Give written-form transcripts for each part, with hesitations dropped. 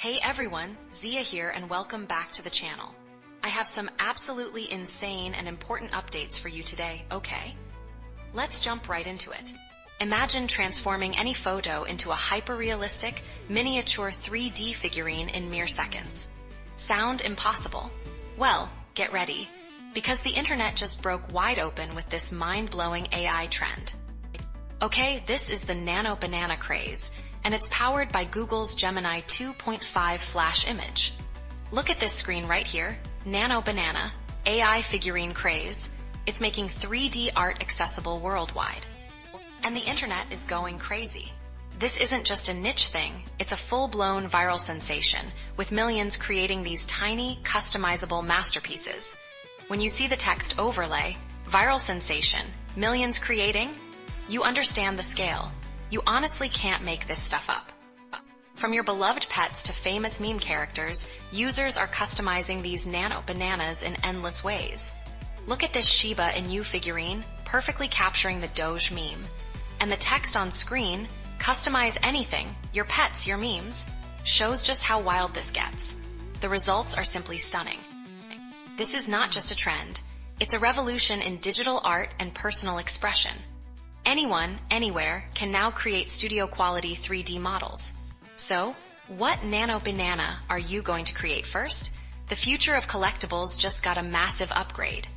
Hey everyone, Zia here and welcome back to the channel. I have some absolutely insane and important updates for you today, okay? Let's jump right into it. Imagine transforming any photo into a hyper-realistic, miniature 3D figurine in mere seconds. Sound impossible? Well, get ready, because the internet just broke wide open with this mind-blowing AI trend. Okay, this is the nano banana craze, and it's powered by Google's Gemini 2.5 flash image. Look at this screen right here, nano banana, AI figurine craze. It's making 3D art accessible worldwide. And the internet is going crazy. This isn't just a niche thing, it's a full-blown viral sensation, with millions creating these tiny, customizable masterpieces. When you see the text overlay, viral sensation, millions creating, you understand the scale. You honestly can't make this stuff up. From your beloved pets to famous meme characters, users are customizing these nano bananas in endless ways. Look at this Shiba Inu figurine, perfectly capturing the Doge meme. And the text on screen, customize anything, your pets, your memes, shows just how wild this gets. The results are simply stunning. This is not just a trend, it's a revolution in digital art and personal expression. Anyone, anywhere, can now create studio-quality 3D models. So, what nano banana are you going to create first? The future of collectibles just got a massive upgrade.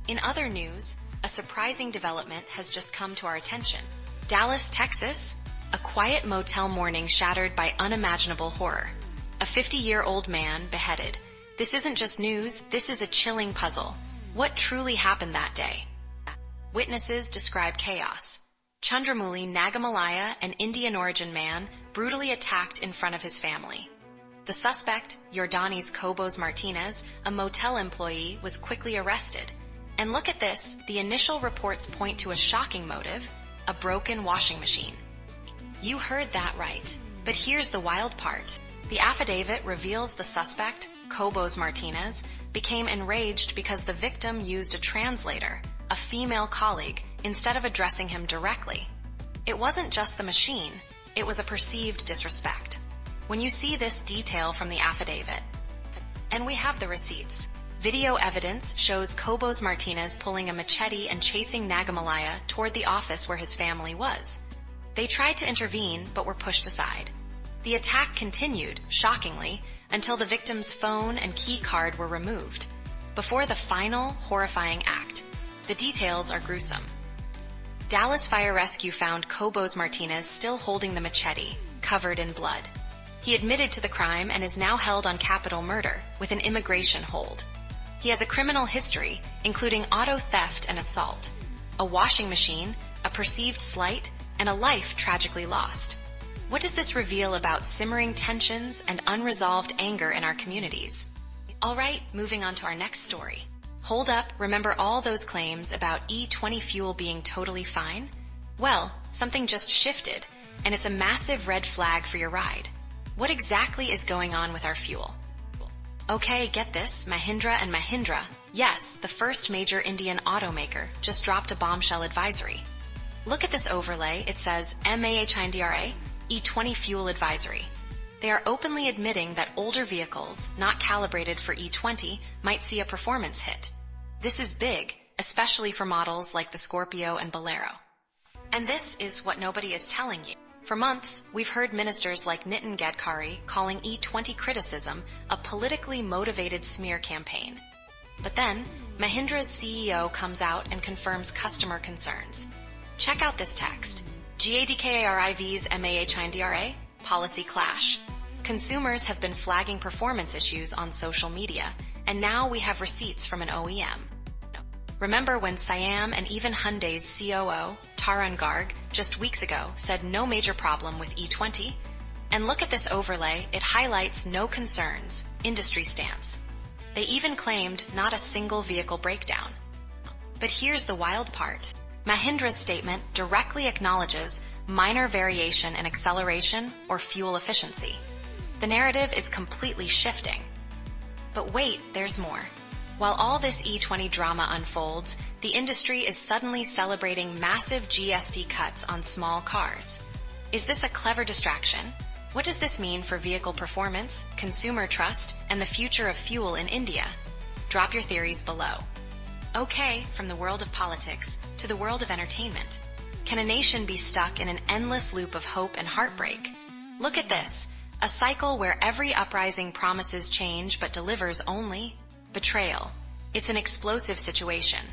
In other news, a surprising development has just come to our attention. Dallas, Texas, a quiet motel morning shattered by unimaginable horror. A 50-year-old man beheaded. This isn't just news, this is a chilling puzzle. What truly happened that day? Witnesses describe chaos. Chandramouli Nagamalaya, an Indian-origin man, brutally attacked in front of his family. The suspect, Yordanis Cobos Martinez, a motel employee, was quickly arrested. And look at this, the initial reports point to a shocking motive, a broken washing machine. You heard that right. But here's the wild part. The affidavit reveals the suspect, Cobos Martinez, became enraged because the victim used a translator, a female colleague, instead of addressing him directly. It wasn't just the machine, it was a perceived disrespect. When you see this detail from the affidavit, and we have the receipts, video evidence shows Cobos Martinez pulling a machete and chasing Nagamalaya toward the office where his family was. They tried to intervene but were pushed aside. The attack continued, shockingly, until the victim's phone and key card were removed, before the final, horrifying act. The details are gruesome. Dallas Fire Rescue found Cobos Martinez still holding the machete, covered in blood. He admitted to the crime and is now held on capital murder with an immigration hold. He has a criminal history, including auto theft and assault, a washing machine, a perceived slight, and a life tragically lost. What does this reveal about simmering tensions and unresolved anger in our communities? All right, moving on to our next story. Hold up, remember all those claims about E20 fuel being totally fine? Well, something just shifted, and it's a massive red flag for your ride. What exactly is going on with our fuel? Okay, get this, Mahindra, yes, the first major Indian automaker, just dropped a bombshell advisory. Look at this overlay, it says Mahindra, E20 fuel advisory. They are openly admitting that older vehicles, not calibrated for E20, might see a performance hit. This is big, especially for models like the Scorpio and Bolero. And this is what nobody is telling you. For months, we've heard ministers like Nitin Gadkari calling E20 criticism a politically motivated smear campaign. But then, Mahindra's CEO comes out and confirms customer concerns. Check out this text. GADKARIV's Mahindra, policy clash. Consumers have been flagging performance issues on social media, and now we have receipts from an OEM. Remember when Siam and even Hyundai's COO, Tarun Garg, just weeks ago said no major problem with E20? And look at this overlay, it highlights no concerns, industry stance. They even claimed not a single vehicle breakdown. But here's the wild part. Mahindra's statement directly acknowledges minor variation in acceleration or fuel efficiency. The narrative is completely shifting. But wait, there's more. While all this E20 drama unfolds, the industry is suddenly celebrating massive GST cuts on small cars. Is this a clever distraction? What does this mean for vehicle performance, consumer trust, and the future of fuel in India? Drop your theories below. Okay, from the world of politics to the world of entertainment. Can a nation be stuck in an endless loop of hope and heartbreak? Look at this, a cycle where every uprising promises change but delivers only betrayal. It's an explosive situation.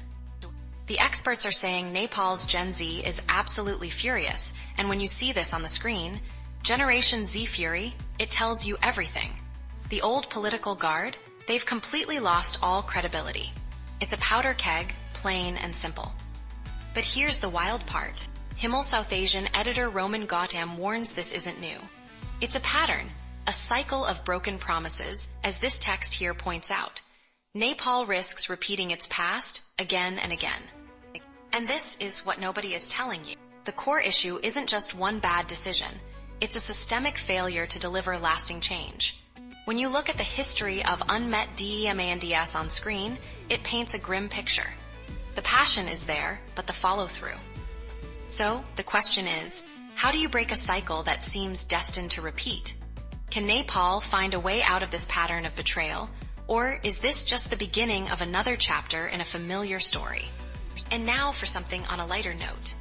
The experts are saying Nepal's Gen Z is absolutely furious, and when you see this on the screen, Generation Z fury, it tells you everything. The old political guard, they've completely lost all credibility. It's a powder keg, plain and simple. But here's the wild part. Himmel South Asian editor Roman Gautam warns this isn't new. It's a pattern, a cycle of broken promises, as this text here points out. Nepal risks repeating its past again and again. And this is what nobody is telling you. The core issue isn't just one bad decision. It's a systemic failure to deliver lasting change. When you look at the history of unmet demands on screen, it paints a grim picture. The passion is there, but the follow-through. So, the question is, how do you break a cycle that seems destined to repeat? Can Nepal find a way out of this pattern of betrayal, or is this just the beginning of another chapter in a familiar story? And now for something on a lighter note.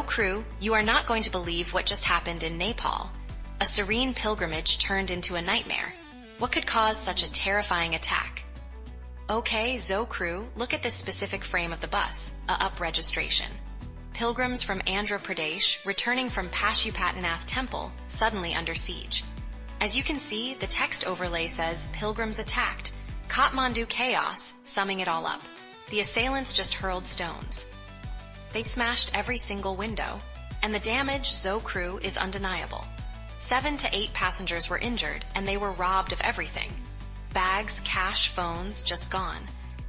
Crew, you are not going to believe what just happened in Nepal. A serene pilgrimage turned into a nightmare. What could cause such a terrifying attack? Okay, Crew, look at this specific frame of the bus, a up registration. Pilgrims from Andhra Pradesh, returning from Pashupatinath Temple, suddenly under siege. As you can see, the text overlay says, Pilgrims attacked, Kathmandu chaos, summing it all up. The assailants just hurled stones. They smashed every single window, and the damage, Crew, is undeniable. 7 to 8 passengers were injured, and they were robbed of everything. Bags, cash, phones, just gone.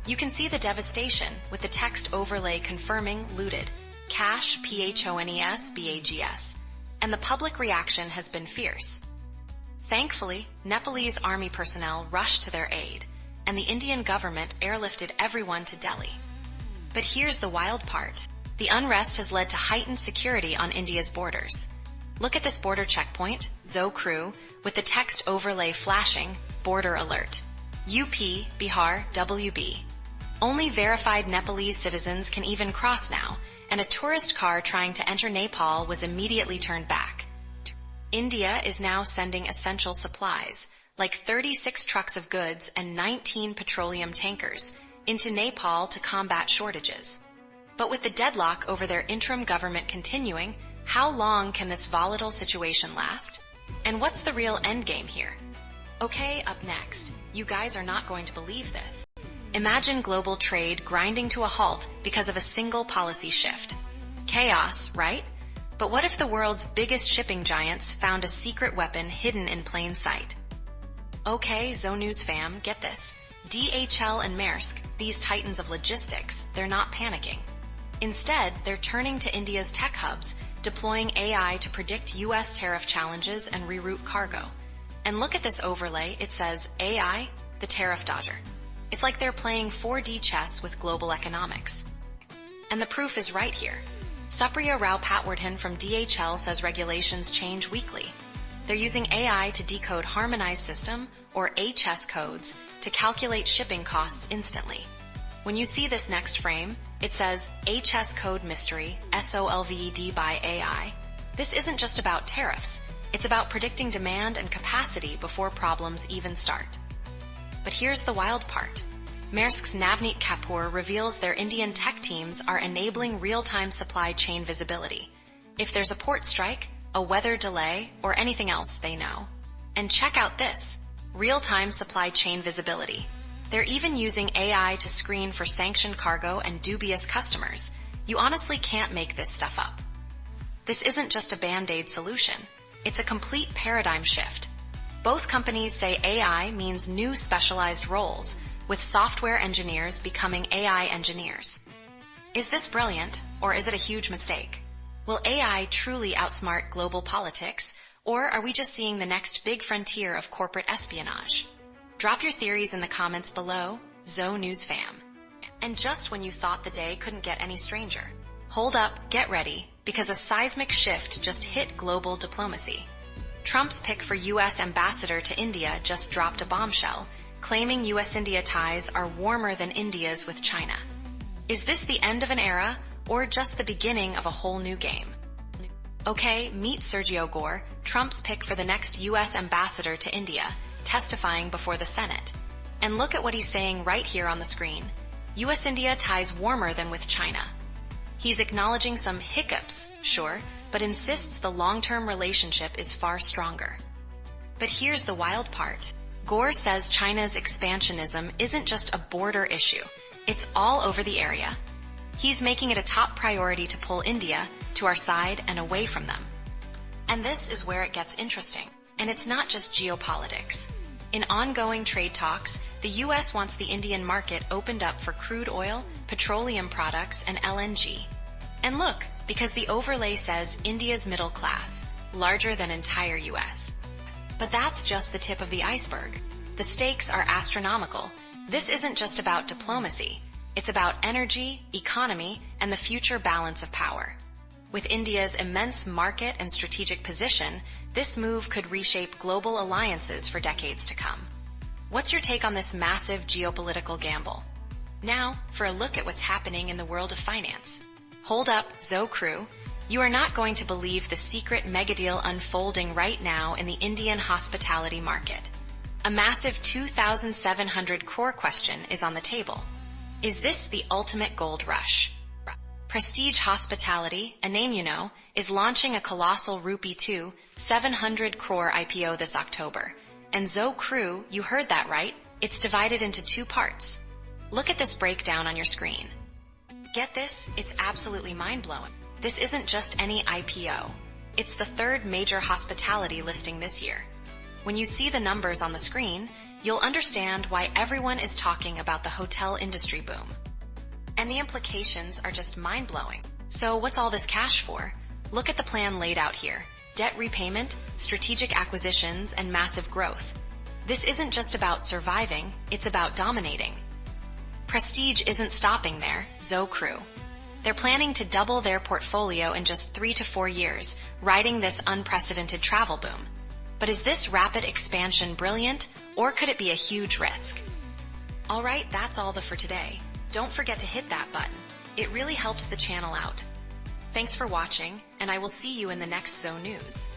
You can see the devastation, with the text overlay confirming looted, cash, PHONES, BAGS. And the public reaction has been fierce. Thankfully, Nepalese army personnel rushed to their aid, and the Indian government airlifted everyone to Delhi. But here's the wild part. The unrest has led to heightened security on India's borders. Look at this border checkpoint, Crew, with the text overlay flashing, border alert. UP, Bihar, WB. Only verified Nepalese citizens can even cross now, and a tourist car trying to enter Nepal was immediately turned back. India is now sending essential supplies, like 36 trucks of goods and 19 petroleum tankers, into Nepal to combat shortages. But with the deadlock over their interim government continuing, how long can this volatile situation last? And what's the real endgame here? Okay, up next, you guys are not going to believe this. Imagine global trade grinding to a halt because of a single policy shift. Chaos, right? But what if the world's biggest shipping giants found a secret weapon hidden in plain sight? Okay, News fam, get this. DHL and Maersk, these titans of logistics, they're not panicking. Instead, they're turning to India's tech hubs, deploying AI to predict US tariff challenges and reroute cargo. And look at this overlay, it says, AI, the tariff dodger. It's like they're playing 4D chess with global economics. And the proof is right here. Supriya Rao Patwardhan from DHL says regulations change weekly. They're using AI to decode harmonized system, or HS codes, to calculate shipping costs instantly. When you see this next frame, it says HS code mystery, SOLVED by AI. This isn't just about tariffs. It's about predicting demand and capacity before problems even start. But here's the wild part. Maersk's Navneet Kapoor reveals their Indian tech teams are enabling real-time supply chain visibility. If there's a port strike, a weather delay, or anything else, they know. And check out this, real-time supply chain visibility. They're even using AI to screen for sanctioned cargo and dubious customers. You honestly can't make this stuff up. This isn't just a band-aid solution. It's a complete paradigm shift. Both companies say AI means new specialized roles, with software engineers becoming AI engineers. Is this brilliant, or is it a huge mistake? Will AI truly outsmart global politics, or are we just seeing the next big frontier of corporate espionage? Drop your theories in the comments below, News fam. And just when you thought the day couldn't get any stranger, hold up, get ready, because a seismic shift just hit global diplomacy. Trump's pick for U.S. ambassador to India just dropped a bombshell, claiming U.S.-India ties are warmer than India's with China. Is this the end of an era, or just the beginning of a whole new game? Okay, meet Sergio Gore, Trump's pick for the next U.S. ambassador to India, testifying before the Senate. And look at what he's saying right here on the screen. U.S.-India ties warmer than with China. He's acknowledging some hiccups, sure, but insists the long-term relationship is far stronger. But here's the wild part. Gore says China's expansionism isn't just a border issue. It's all over the area. He's making it a top priority to pull India to our side and away from them. And this is where it gets interesting. And it's not just geopolitics. In ongoing trade talks, the U.S. wants the Indian market opened up for crude oil, petroleum products, and LNG. And look, because the overlay says India's middle class, larger than entire U.S. But that's just the tip of the iceberg. The stakes are astronomical. This isn't just about diplomacy. It's about energy, economy, and the future balance of power. With India's immense market and strategic position, this move could reshape global alliances for decades to come. What's your take on this massive geopolitical gamble? Now, for a look at what's happening in the world of finance. Hold up, Zo crew. You are not going to believe the secret megadeal unfolding right now in the Indian hospitality market. A massive 2,700 crore question is on the table. Is this the ultimate gold rush? Prestige Hospitality, a name you know, is launching a colossal rupee 700 crore IPO this October. And Zo crew, you heard that right, it's divided into two parts. Look at this breakdown on your screen. Get this? It's absolutely mind-blowing. This isn't just any IPO. It's the third major hospitality listing this year. When you see the numbers on the screen, you'll understand why everyone is talking about the hotel industry boom. And the implications are just mind-blowing. So what's all this cash for? Look at the plan laid out here. Debt repayment, strategic acquisitions, and massive growth. This isn't just about surviving, it's about dominating. Prestige isn't stopping there, Zo crew. They're planning to double their portfolio in just 3 to 4 years, riding this unprecedented travel boom. But is this rapid expansion brilliant, or could it be a huge risk? Alright, that's all for today. Don't forget to hit that button. It really helps the channel out. Thanks for watching, and I will see you in the next Zo News.